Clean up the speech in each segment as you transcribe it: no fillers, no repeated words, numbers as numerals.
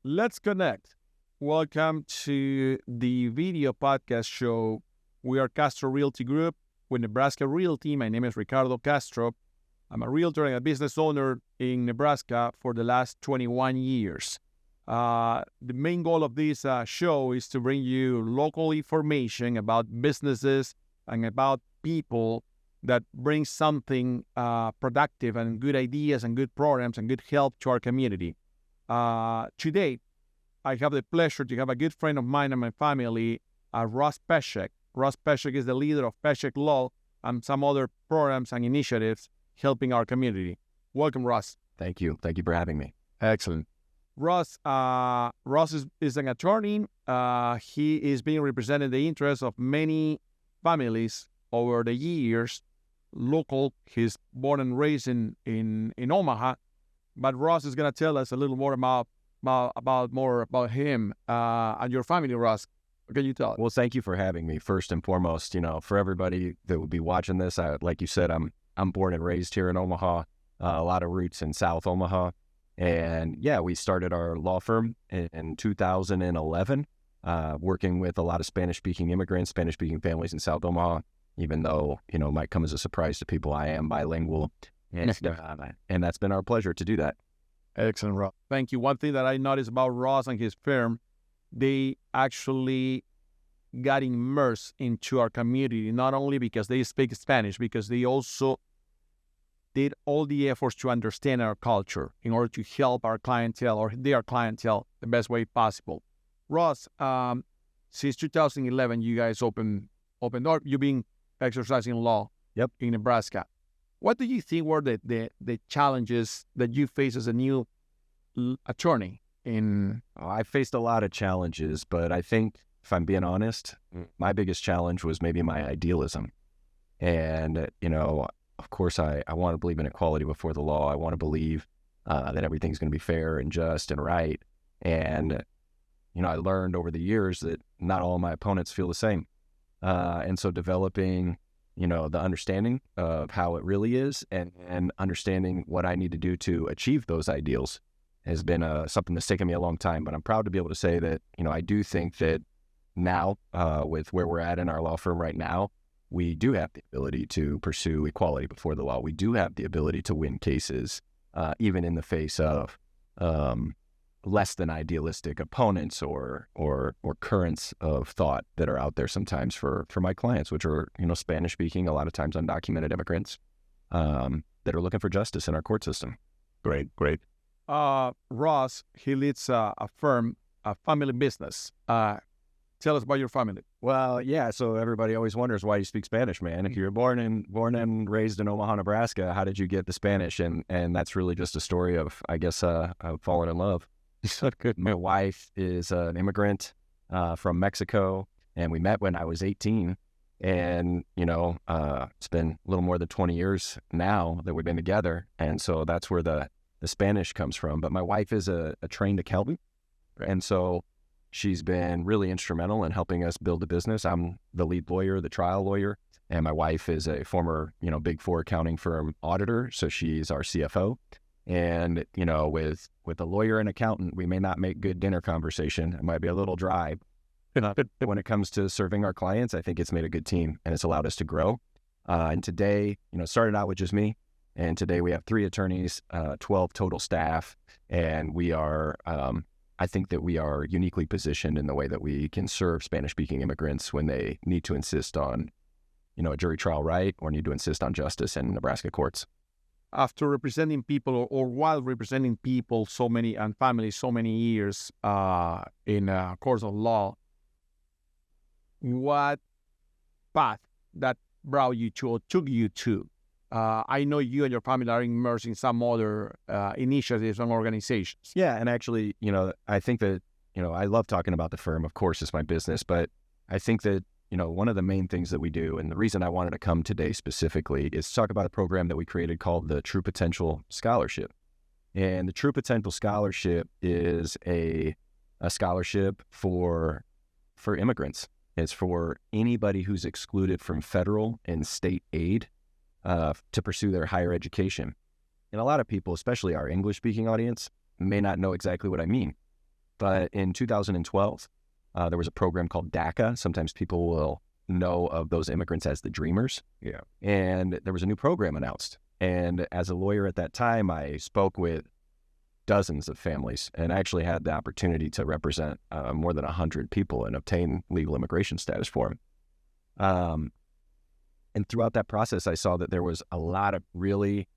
Let's connect. Welcome to the video podcast show. We are Castro Realty Group with Nebraska Realty. My name is Ricardo Castro. I'm a realtor and a business owner in Nebraska for the last 21 years. The main goal of this show is to bring you local information about businesses and about people that bring something productive and good ideas and good programs and good help to our community. Today, I have the pleasure to have a good friend of mine and my family, Ross Peshek. Ross Peshek is the leader of Peshek Law and some other programs and initiatives helping our community. Welcome, Ross. Thank you. Thank you for having me. Excellent. Ross is an attorney. He is being representing the interests of many families over the years. Local, he's born and raised in Omaha, but Ross is going to tell us a little more about him and your family. Ross, what can you tell us? Well, thank you for having me. First and foremost, for everybody that would be watching this, like you said, I'm born and raised here in Omaha. A lot of roots in South Omaha, and yeah, we started our law firm in 2011, working with a lot of Spanish-speaking immigrants, Spanish-speaking families in South Omaha. Even though it might come as a surprise to people, I am bilingual, and that's been our pleasure to do that. Excellent, Ross. Thank you. One thing that I noticed about Ross and his firm, they actually got immersed into our community, not only because they speak Spanish, because they also did all the efforts to understand our culture in order to help our clientele or their clientele the best way possible. Ross, since 2011, you guys opened door. You've been exercising law in Nebraska. What do you think were the challenges that you face as a new attorney? I faced a lot of challenges, but I think, if I'm being honest, my biggest challenge was maybe my idealism. And, of course, I want to believe in equality before the law. I want to believe that everything's going to be fair and just and right. And, I learned over the years that not all my opponents feel the same. And so developing, the understanding of how it really is and understanding what I need to do to achieve those ideals has been something that's taken me a long time. But I'm proud to be able to say that, I do think that now, with where we're at in our law firm right now, we do have the ability to pursue equality before the law. We do have the ability to win cases, even in the face of less than idealistic opponents or currents of thought that are out there sometimes for my clients, which are, Spanish speaking, a lot of times undocumented immigrants that are looking for justice in our court system. Great. Ross, he leads a firm, a family business. Tell us about your family. Well, yeah. So everybody always wonders why you speak Spanish, man. If you're born and raised in Omaha, Nebraska, how did you get the Spanish? And that's really just a story of, I guess, of falling in love. My wife is an immigrant from Mexico, and we met when I was 18. And, it's been a little more than 20 years now that we've been together. And so that's where the Spanish comes from. But my wife is a trained accountant. And so she's been really instrumental in helping us build a business. I'm the lead lawyer, the trial lawyer, and my wife is a former, Big Four accounting firm auditor. So she's our CFO. And, with a lawyer and accountant, we may not make good dinner conversation. It might be a little dry. But when it comes to serving our clients, I think it's made a good team and it's allowed us to grow. And today, started out with just me. And today we have 3 attorneys, 12 total staff. And we are, I think that we are uniquely positioned in the way that we can serve Spanish-speaking immigrants when they need to insist on, a jury trial right or need to insist on justice in Nebraska courts. After representing people or while representing people and families so many years in courts of law, what path that brought you to or took you to? I know you and your family are immersed in some other initiatives and organizations. Yeah, and actually, I think that, I love talking about the firm. Of course, it's my business, but I think that, one of the main things that we do, and the reason I wanted to come today specifically, is to talk about a program that we created called the True Potential Scholarship. And the True Potential Scholarship is a scholarship for immigrants. It's for anybody who's excluded from federal and state aid to pursue their higher education. And a lot of people, especially our English-speaking audience, may not know exactly what I mean. But in 2012, there was a program called DACA. Sometimes people will know of those immigrants as the Dreamers. Yeah. And there was a new program announced. And as a lawyer at that time, I spoke with dozens of families and actually had the opportunity to represent more than 100 people and obtain legal immigration status for them. And throughout that process, I saw that there was a lot of really,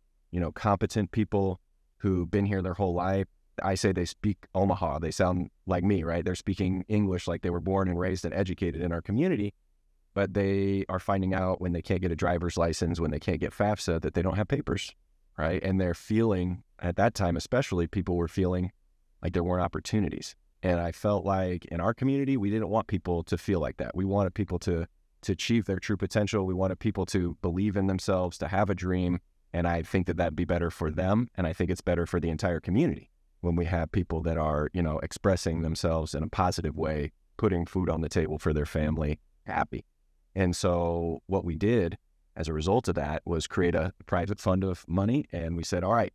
competent people who've been here their whole life. I say they speak Omaha. They sound like me, right? They're speaking English like they were born and raised and educated in our community, but they are finding out when they can't get a driver's license, when they can't get FAFSA, that they don't have papers, right? And they're feeling, at that time especially, people were feeling like there weren't opportunities. And I felt like in our community, we didn't want people to feel like that. We wanted people to achieve their true potential. We wanted people to believe in themselves, to have a dream. And I think that that'd be better for them. And I think it's better for the entire community when we have people that are, expressing themselves in a positive way, putting food on the table for their family, happy. And so what we did as a result of that was create a private fund of money. And we said, all right,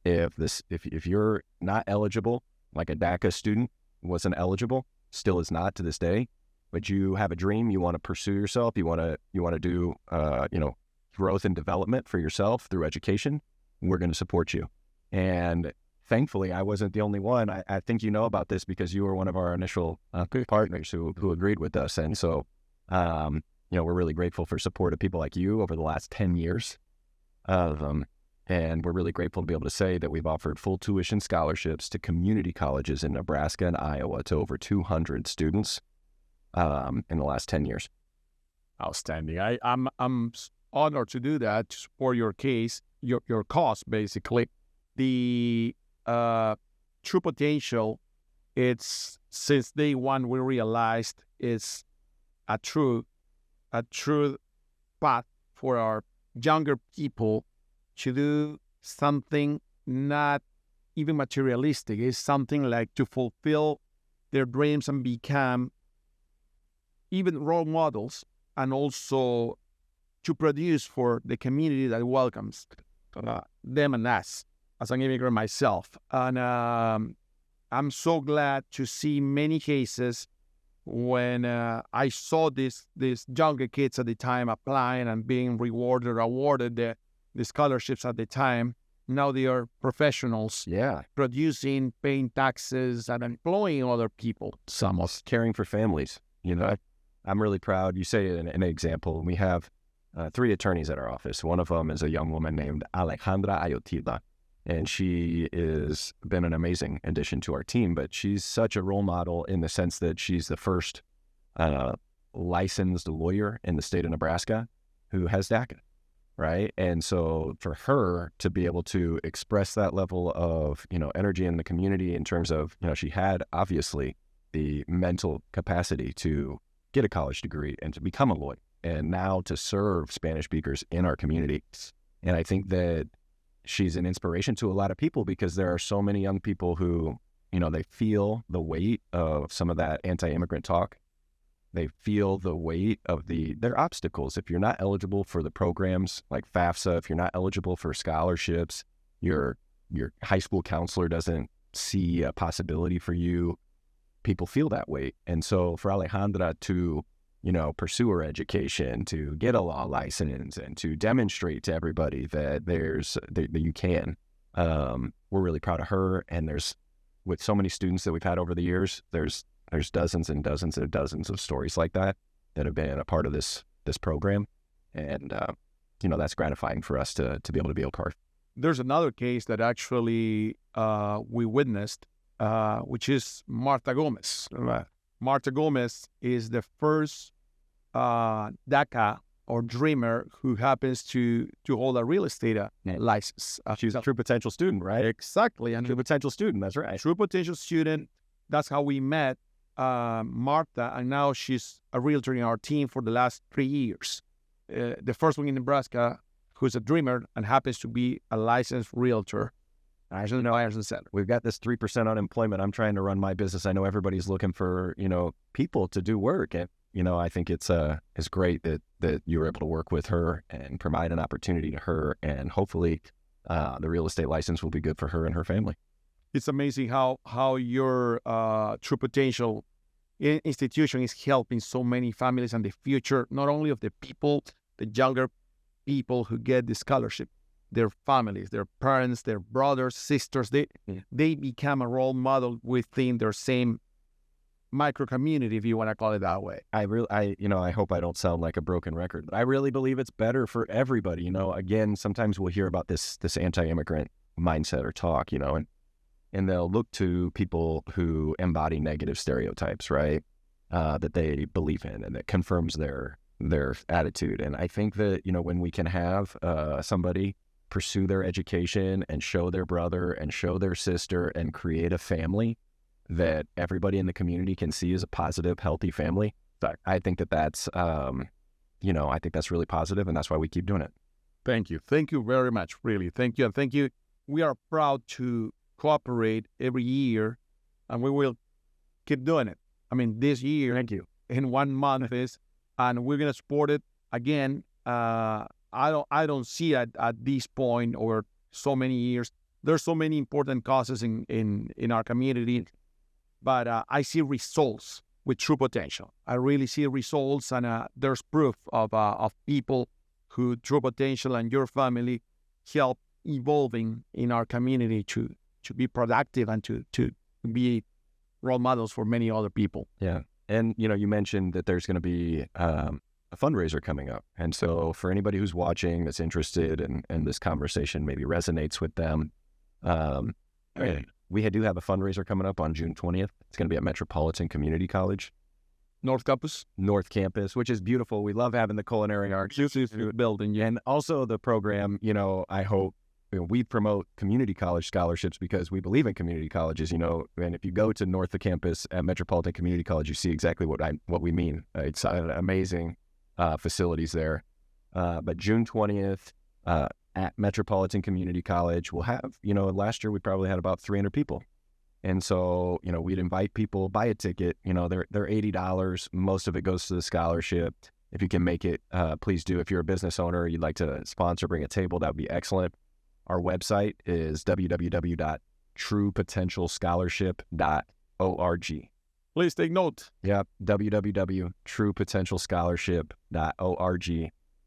if you're not eligible, like a DACA student wasn't eligible, still is not to this day, but you have a dream, you want to pursue yourself, you want to do, growth and development for yourself through education, we're going to support you. And thankfully, I wasn't the only one. I think you know about this because you were one of our initial partners who agreed with us. And so, we're really grateful for support of people like you over the last 10 years. And we're really grateful to be able to say that we've offered full tuition scholarships to community colleges in Nebraska and Iowa to over 200 students in the last 10 years. Outstanding. I'm honored to do that, to support your case, your cause, basically. The true potential, it's since day one we realized it's a true path for our younger people to do something not even materialistic. It's something like to fulfill their dreams and become even role models, and also to produce for the community that welcomes them and us as an immigrant myself. And I'm so glad to see many cases when I saw these younger kids at the time applying and being rewarded or awarded the scholarships at the time. Now they are professionals, producing, paying taxes, and employing other people. Some of caring for families. I'm really proud. You say an example. We have 3 attorneys at our office. One of them is a young woman named Alejandra Ayotila, and she has been an amazing addition to our team. But she's such a role model in the sense that she's the first licensed lawyer in the state of Nebraska who has DACA, right? And so for her to be able to express that level of, energy in the community in terms of, she had obviously the mental capacity to get a college degree and to become a lawyer, and now to serve Spanish speakers in our community. And I think that she's an inspiration to a lot of people because there are so many young people who, they feel the weight of some of that anti-immigrant talk. They feel the weight of their obstacles. If you're not eligible for the programs like FAFSA, if you're not eligible for scholarships, your high school counselor doesn't see a possibility for you, people feel that weight. And so for Alejandra to, pursue her education, to get a law license, and to demonstrate to everybody that that you can, we're really proud of her. And with so many students that we've had over the years, there's dozens and dozens and dozens of stories like that have been a part of this program. And, that's gratifying for us to be able to be a part. There's another case that actually we witnessed, which is Marta Gomez. Marta Gomez is the first DACA or dreamer who happens to hold a real estate license. She's a true potential student, right? Exactly. And true potential student, that's right. True potential student. That's how we met Marta, and now she's a realtor in our team for the last 3 years. The first one in Nebraska who's a dreamer and happens to be a licensed realtor. We've got this 3% unemployment. I'm trying to run my business. I know everybody's looking for, people to do work. And, I think it's great that you were able to work with her and provide an opportunity to her. And hopefully the real estate license will be good for her and her family. It's amazing how your True Potential institution is helping so many families and the future, not only of the people, the younger people who get the scholarship, their families, their parents, their brothers, sisters, they become a role model within their same micro community, if you want to call it that way. I hope I don't sound like a broken record, but I really believe it's better for everybody. Again, sometimes we'll hear about this anti-immigrant mindset or talk, and they'll look to people who embody negative stereotypes, right? That they believe in, and that confirms their attitude. And I think that, when we can have somebody pursue their education and show their brother and show their sister and create a family that everybody in the community can see as a positive, healthy family, I think that's, I think that's really positive, and that's why we keep doing it. Thank you. Thank you very much, really. Thank you. And thank you. We are proud to cooperate every year, and we will keep doing it. I mean, this year, thank you, in 1 month and we're going to support it again. I don't see at this point over so many years. There's so many important causes in our community, but I see results with True Potential. I really see results, and there's proof of people who True Potential and your family help evolving in our community to be productive and to be role models for many other people. Yeah. And, you mentioned that there's going to be a fundraiser coming up. And so for anybody who's watching that's interested and this conversation maybe resonates with them, we do have a fundraiser coming up on June 20th. It's going to be at Metropolitan Community College. North Campus, which is beautiful. We love having the culinary arts building. Yeah. And also the program, I hope, we promote community college scholarships because we believe in community colleges, and if you go to North of Campus at Metropolitan Community College, you see exactly what we mean. It's amazing facilities there. But June 20th at Metropolitan Community College, we'll have, last year we probably had about 300 people. And so, we'd invite people, buy a ticket, they're $80. Most of it goes to the scholarship. If you can make it, please do. If you're a business owner, you'd like to sponsor, bring a table, that would be excellent. Our website is www.truepotentialscholarship.org. Please take note. Yeah, www.truepotentialscholarship.org.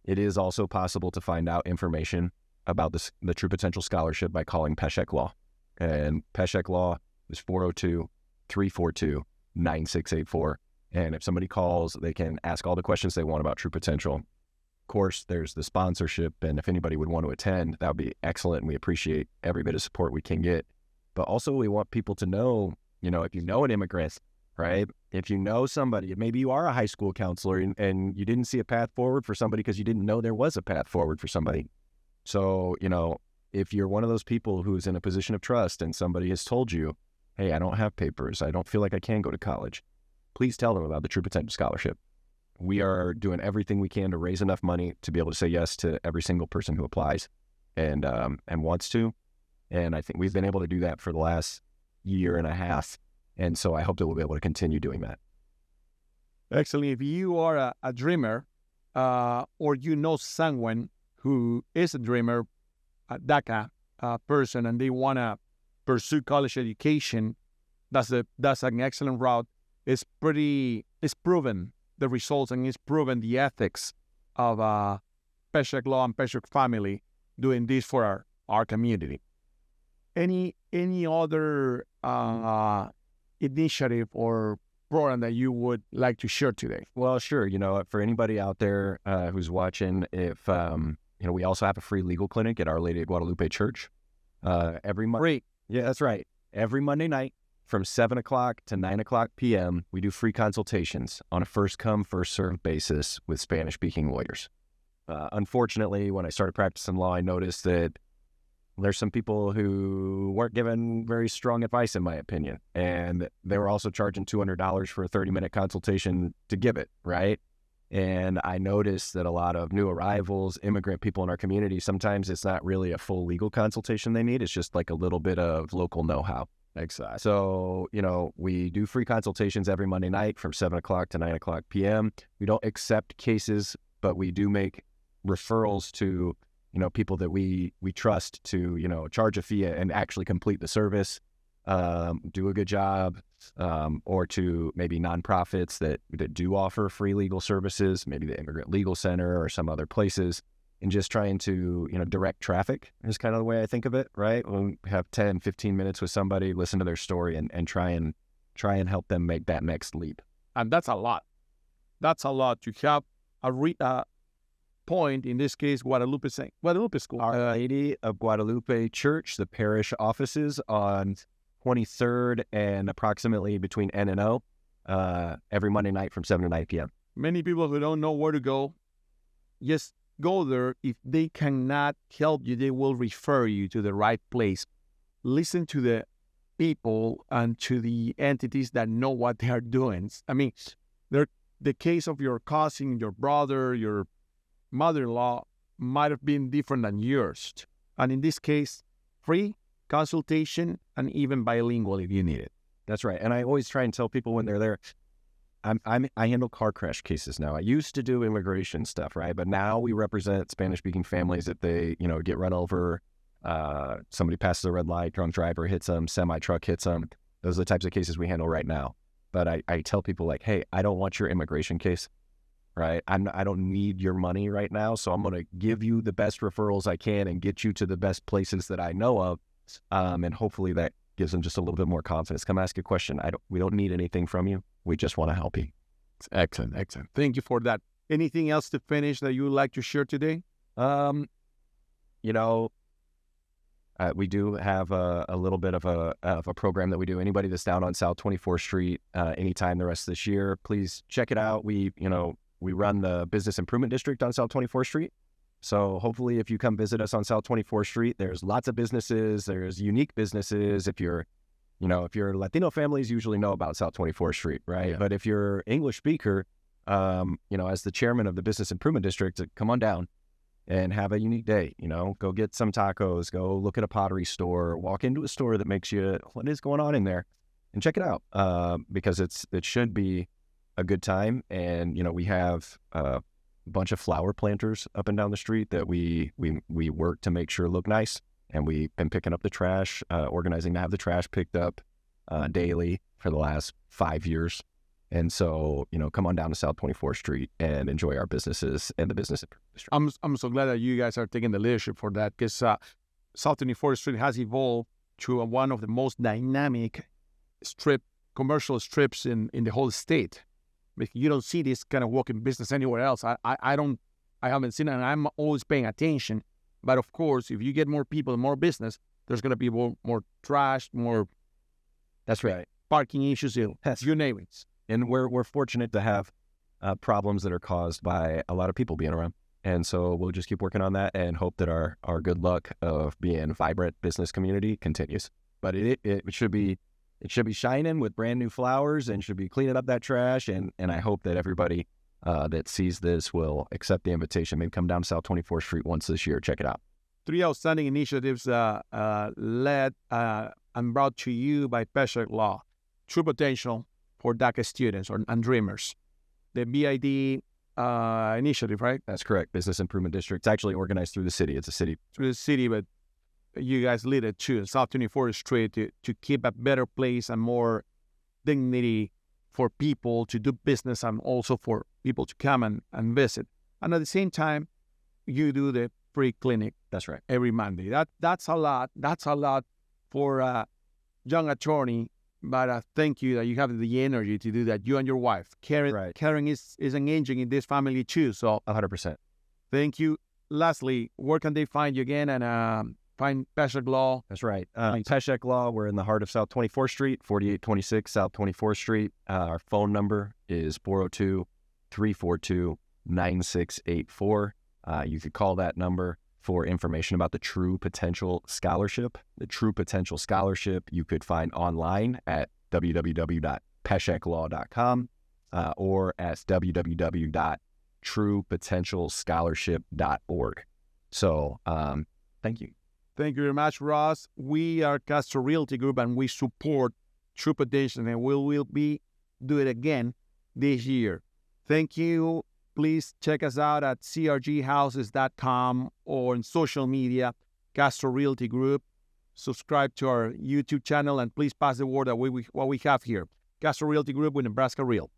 It is also possible to find out information about the True Potential Scholarship by calling Peshek Law. And Peshek Law is 402-342-9684. And if somebody calls, they can ask all the questions they want about True Potential. Of course, there's the sponsorship, and if anybody would want to attend, that would be excellent. We appreciate every bit of support we can get. But also, we want people to know, if you know an immigrant, right? If you know somebody, maybe you are a high school counselor and you didn't see a path forward for somebody because you didn't know there was a path forward for somebody. So, if you're one of those people who's in a position of trust and somebody has told you, hey, I don't have papers, I don't feel like I can go to college, please tell them about the True Potential Scholarship. We are doing everything we can to raise enough money to be able to say yes to every single person who applies and wants to. And I think we've been able to do that for the last year and a half. And so I hope that we'll be able to continue doing that. Excellent. If you are a dreamer or you know someone who is a dreamer, a DACA person, and they want to pursue college education, that's an excellent route. It's proven the results, and it's proven the ethics of Peshek Law and Peshek family doing this for our community. Any other initiative or program that you would like to share today? Well, sure. For anybody out there who's watching, if we also have a free legal clinic at Our Lady of Guadalupe Church every month. Free. Yeah, that's right. Every Monday night from 7 o'clock to 9 o'clock p.m., we do free consultations on a first-come, first-served basis with Spanish-speaking lawyers. Unfortunately, when I started practicing law, I noticed that there's some people who weren't given very strong advice, in my opinion. And they were also charging $200 for a 30-minute consultation to give it, right? And I noticed that a lot of new arrivals, immigrant people in our community, sometimes it's not really a full legal consultation they need. It's just like a little bit of local know-how. Exactly. So, we do free consultations every Monday night from 7 o'clock to 9 o'clock p.m. We don't accept cases, but we do make referrals to, people that we trust to, charge a fee and actually complete the service. do a good job, or to maybe nonprofits that do offer free legal services, maybe the Immigrant Legal Center or some other places, and just trying to, direct traffic is kind of the way I think of it, right? When we have 10, 15 minutes with somebody, listen to their story and try and help them make that next leap. And that's a lot. That's a lot. You have a point, in this case, Guadalupe School. Our Lady of Guadalupe Church, the parish offices on 23rd and approximately between N and O, every Monday night from 7 to 9 p.m. Many people who don't know where to go, just go there. If they cannot help you, they will refer you to the right place. Listen to the people and to the entities that know what they are doing. I mean, the case of your cousin, your brother, your mother-in-law might have been different than yours. And in this case, free consultation and even bilingual if you need it. That's right. And I always try and tell people when they're there, I handle car crash cases now. I used to do immigration stuff, right? But now we represent Spanish-speaking families if they, get run over, somebody passes a red light, drunk driver hits them, semi-truck hits them. Those are the types of cases we handle right now. But I tell people like, hey, I don't want your immigration case, right? I don't need your money right now, so I'm going to give you the best referrals I can and get you to the best places that I know of, and hopefully that gives them just a little bit more confidence. Come ask a question. We don't need anything from you. We just want to help you. Excellent. Thank you for that. Anything else to finish that you would like to share today? We do have a little bit of a program that we do. Anybody that's down on South 24th Street anytime the rest of this year, please check it out. We run the Business Improvement District on South 24th Street. So hopefully if you come visit us on South 24th Street, there's lots of businesses, there's unique businesses. If you're Latino families usually know about South 24th Street, right? Yeah. But if you're English speaker, as the chairman of the Business Improvement District, come on down and have a unique day. Go get some tacos, go look at a pottery store, walk into a store that makes you, what is going on in there, and check it out, because it should be a good time. And, we have a bunch of flower planters up and down the street that we work to make sure look nice. And we've been picking up the trash, organizing to have the trash picked up daily for the last 5 years. And so, come on down to South 24th Street and enjoy our businesses and the business. I'm so glad that you guys are taking the leadership for that, because South 24th Street has evolved to one of the most dynamic commercial strips in the whole state. Because you don't see this kind of walking business anywhere else. I haven't seen it, and I'm always paying attention. But of course, if you get more people, more business, there's going to be more trash, more. That's right. Parking issues, you name it. And we're fortunate to have problems that are caused by a lot of people being around. And so we'll just keep working on that and hope that our good luck of being a vibrant business community continues. But it should be shining with brand new flowers and should be cleaning up that trash. And I hope that everybody that sees this will accept the invitation. Maybe come down to South 24th Street once this year. Check it out. 3 outstanding initiatives led and brought to you by Peshek Law. True Potential for DACA students and dreamers. The BID initiative, right? That's correct. Business Improvement District. It's actually organized through the city. It's a city. Through the city, but you guys lead it too. South 24th Street to keep a better place and more dignity for people to do business and also for people to come and visit. And at the same time, you do the free clinic. That's right. Every Monday. That's a lot. That's a lot for a young attorney. But thank you that you have the energy to do that. You and your wife. Karen is engaging in this family too. So 100%. Thank you. Lastly, where can they find you again and find Peshek Law? That's right. Peshek Law, we're in the heart of South 24th Street, 4826 South 24th Street. Our phone number is 402-342-9684. You could call that number for information about the True Potential Scholarship. The True Potential Scholarship you could find online at www.pesheklaw.com or at www.truepotentialscholarship.org. So thank you. Thank you very much, Ross. We are Castro Realty Group and we support True Potential, and we will do it again this year. Thank you. Please check us out at crghouses.com or on social media, Castro Realty Group. subscribe to our YouTube channel, and please pass the word that what we have here. Castro Realty Group with Nebraska Real.